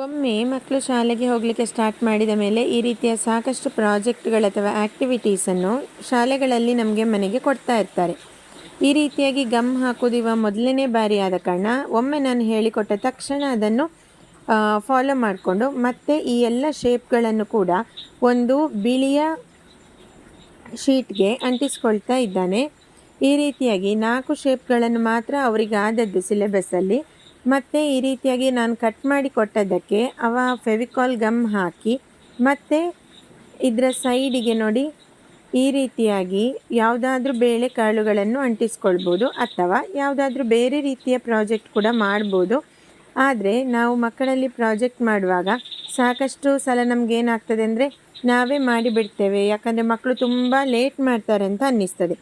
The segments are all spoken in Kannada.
ಒಮ್ಮೆ ಮಕ್ಕಳು ಶಾಲೆಗೆ ಹೋಗಲಿಕ್ಕೆ ಸ್ಟಾರ್ಟ್ ಮಾಡಿದ ಮೇಲೆ ಈ ರೀತಿಯ ಸಾಕಷ್ಟು ಪ್ರಾಜೆಕ್ಟ್ಗಳು ಅಥವಾ ಆ್ಯಕ್ಟಿವಿಟೀಸನ್ನು ಶಾಲೆಗಳಲ್ಲಿ ನಮಗೆ ಮನೆಗೆ ಕೊಡ್ತಾ ಇರ್ತಾರೆ. ಈ ರೀತಿಯಾಗಿ ಗಮ್ ಹಾಕೋದು ಇವ ಮೊದಲನೇ ಬಾರಿ ಆದ ಕಾರಣ ಒಮ್ಮೆ ನಾನು ಹೇಳಿಕೊಟ್ಟ ತಕ್ಷಣ ಅದನ್ನು ಫಾಲೋ ಮಾಡಿಕೊಂಡು ಮತ್ತೆ ಈ ಎಲ್ಲ ಶೇಪ್ಗಳನ್ನು ಕೂಡ ಒಂದು ಬಿಳಿಯ ಶೀಟ್ಗೆ ಅಂಟಿಸ್ಕೊಳ್ತಾ ಇದ್ದಾನೆ. ಈ ರೀತಿಯಾಗಿ 4 ಶೇಪ್ಗಳನ್ನು ಮಾತ್ರ ಅವರಿಗೆ ಆದದ್ದು ಸಿಲೆಬಸ್ಸಲ್ಲಿ. ಮತ್ತು ಈ ರೀತಿಯಾಗಿ ನಾನು ಕಟ್ ಮಾಡಿ ಕೊಟ್ಟದ್ದಕ್ಕೆ ಅವ ಫೆವಿಕಾಲ್ ಗಮ್ ಹಾಕಿ ಮತ್ತು ಇದರ ಸೈಡಿಗೆ ನೋಡಿ ಈ ರೀತಿಯಾಗಿ ಯಾವುದಾದ್ರೂ ಬೇಳೆಕಾಳುಗಳನ್ನು ಅಂಟಿಸ್ಕೊಳ್ಬೋದು ಅಥವಾ ಯಾವುದಾದ್ರೂ ಬೇರೆ ರೀತಿಯ ಪ್ರಾಜೆಕ್ಟ್ ಕೂಡ ಮಾಡ್ಬೋದು. ಆದರೆ ನಾವು ಮಕ್ಕಳಲ್ಲಿ ಪ್ರಾಜೆಕ್ಟ್ ಮಾಡುವಾಗ ಸಾಕಷ್ಟು ಸಲ ನಮಗೇನಾಗ್ತದೆ ಅಂದರೆ ನಾವೇ ಮಾಡಿಬಿಡ್ತೇವೆ, ಯಾಕಂದರೆ ಮಕ್ಕಳು ತುಂಬ ಲೇಟ್ ಮಾಡ್ತಾರೆ ಅಂತ ಅನ್ನಿಸ್ತದೆ.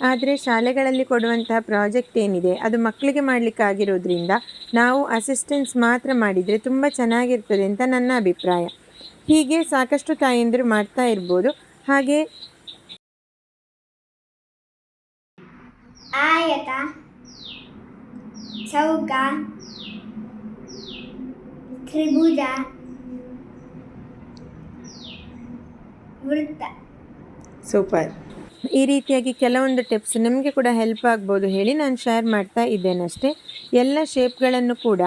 ಆದರೆ ಶಾಲೆಗಳಲ್ಲಿ ಕೊಡುವಂತಹ ಪ್ರಾಜೆಕ್ಟ್ ಏನಿದೆ ಅದು ಮಕ್ಕಳಿಗೆ ಮಾಡಲಿಕ್ಕಾಗಿರೋದ್ರಿಂದ ನಾವು ಅಸಿಸ್ಟೆನ್ಸ್ ಮಾತ್ರ ಮಾಡಿದರೆ ತುಂಬ ಚೆನ್ನಾಗಿರ್ತದೆ ಅಂತ ನನ್ನ ಅಭಿಪ್ರಾಯ. ಹೀಗೆ ಸಾಕಷ್ಟು ತಾಯಂದಿರು ಮಾಡ್ತಾ ಇರ್ಬೋದು. ಹಾಗೆ ಆಯತ, ಚೌಕ, ತ್ರಿಭುಜ, ವೃತ್ತ. ಸೂಪರ್. ಈ ರೀತಿಯಾಗಿ ಕೆಲವೊಂದು ಟಿಪ್ಸ್ ನಿಮಗೆ ಕೂಡ ಹೆಲ್ಪ್ ಆಗ್ಬೋದು ಹೇಳಿ ನಾನು ಶೇರ್ ಮಾಡ್ತಾ ಇದ್ದೇನಷ್ಟೇ. ಎಲ್ಲ ಶೇಪ್ಗಳನ್ನು ಕೂಡ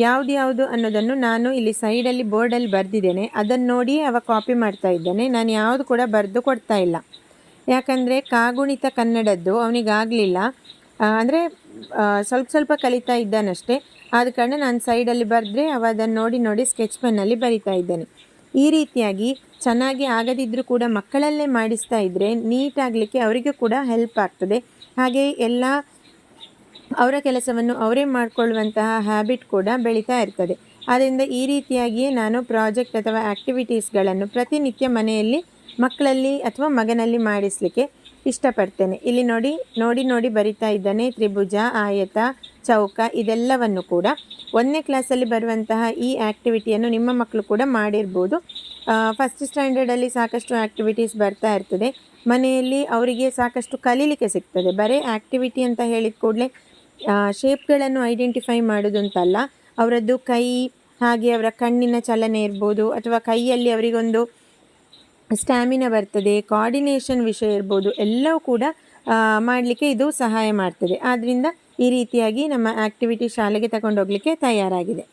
ಯಾವುದು ಅನ್ನೋದನ್ನು ನಾನು ಇಲ್ಲಿ ಸೈಡಲ್ಲಿ ಬೋರ್ಡಲ್ಲಿ ಬರೆದಿದ್ದೇನೆ, ಅದನ್ನು ನೋಡಿ ಅವ ಕಾಪಿ ಮಾಡ್ತಾ ಇದ್ದಾನೆ. ನಾನು ಯಾವುದು ಕೂಡ ಬರೆದು ಕೊಡ್ತಾ ಇಲ್ಲ, ಯಾಕಂದರೆ ಕಾಗುಣಿತ ಕನ್ನಡದ್ದು ಅವನಿಗಾಗಲಿಲ್ಲ, ಅಂದರೆ ಸ್ವಲ್ಪ ಕಲಿತಾ ಇದ್ದಾನಷ್ಟೇ. ಆದ ಕಾರಣ ನಾನು ಸೈಡಲ್ಲಿ ಬರೆದ್ರೆ ಅವ ಅದನ್ನು ನೋಡಿ ಸ್ಕೆಚ್ ಪೆನ್ನಲ್ಲಿ ಬರಿತಾ ಇದ್ದಾನೆ. ಈ ರೀತಿಯಾಗಿ ಚೆನ್ನಾಗಿ ಆಗದಿದ್ದರೂ ಕೂಡ ಮಕ್ಕಳಲ್ಲೇ ಮಾಡಿಸ್ತಾ ಇದ್ದರೆ ನೀಟಾಗಲಿಕ್ಕೆ ಅವರಿಗೂ ಕೂಡ ಹೆಲ್ಪ್ ಆಗ್ತದೆ. ಹಾಗೆ ಎಲ್ಲ ಅವರ ಕೆಲಸವನ್ನು ಅವರೇ ಮಾಡಿಕೊಳ್ಳುವಂತಹ ಹ್ಯಾಬಿಟ್ ಕೂಡ ಬೆಳೀತಾ ಇರ್ತದೆ. ಆದ್ದರಿಂದ ಈ ರೀತಿಯಾಗಿಯೇ ನಾನು ಪ್ರಾಜೆಕ್ಟ್ ಅಥವಾ ಆ್ಯಕ್ಟಿವಿಟೀಸ್ಗಳನ್ನು ಪ್ರತಿನಿತ್ಯ ಮನೆಯಲ್ಲಿ ಮಕ್ಕಳಲ್ಲಿ ಅಥವಾ ಮಗನಲ್ಲಿ ಮಾಡಿಸಲಿಕ್ಕೆ ಇಷ್ಟಪಡ್ತೇನೆ. ಇಲ್ಲಿ ನೋಡಿ ಬರಿತಾ ಇದ್ದಾನೆ. ತ್ರಿಭುಜ, ಆಯತ, ಚೌಕ ಇದೆಲ್ಲವನ್ನು ಕೂಡ 1ನೇ ಕ್ಲಾಸಲ್ಲಿ ಬರುವಂತಹ ಈ ಆ್ಯಕ್ಟಿವಿಟಿಯನ್ನು ನಿಮ್ಮ ಮಕ್ಕಳು ಕೂಡ ಮಾಡಿರ್ಬೋದು. ಫಸ್ಟ್ ಸ್ಟ್ಯಾಂಡರ್ಡಲ್ಲಿ ಸಾಕಷ್ಟು ಆ್ಯಕ್ಟಿವಿಟೀಸ್ ಬರ್ತಾ ಇರ್ತದೆ. ಮನೆಯಲ್ಲಿ ಅವರಿಗೆ ಸಾಕಷ್ಟು ಕಲೀಲಿಕ್ಕೆ ಸಿಗ್ತದೆ. ಬರೀ ಆ್ಯಕ್ಟಿವಿಟಿ ಅಂತ ಹೇಳಿದ ಕೂಡಲೇ ಶೇಪ್ಗಳನ್ನು ಐಡೆಂಟಿಫೈ ಮಾಡೋದು ಅಂತಲ್ಲ, ಅವರದ್ದು ಕೈ, ಹಾಗೆ ಅವರ ಕಣ್ಣಿನ ಚಲನೆ ಇರ್ಬೋದು, ಅಥವಾ ಕೈಯಲ್ಲಿ ಅವರಿಗೊಂದು ಸ್ಟ್ಯಾಮಿನಾ ಬರ್ತದೆ, ಕೋಆರ್ಡಿನೇಷನ್ ವಿಷಯ ಇರ್ಬೋದು, ಎಲ್ಲವೂ ಕೂಡ ಮಾಡಲಿಕ್ಕೆ ಇದು ಸಹಾಯ ಮಾಡ್ತದೆ. ಆದ್ದರಿಂದ ಈ ರೀತಿಯಾಗಿ ನಮ್ಮ ಆ್ಯಕ್ಟಿವಿಟಿ ಶಾಲೆಗೆ ತಗೊಂಡೋಗಲಿಕ್ಕೆ ತಯಾರಾಗಿದೆ.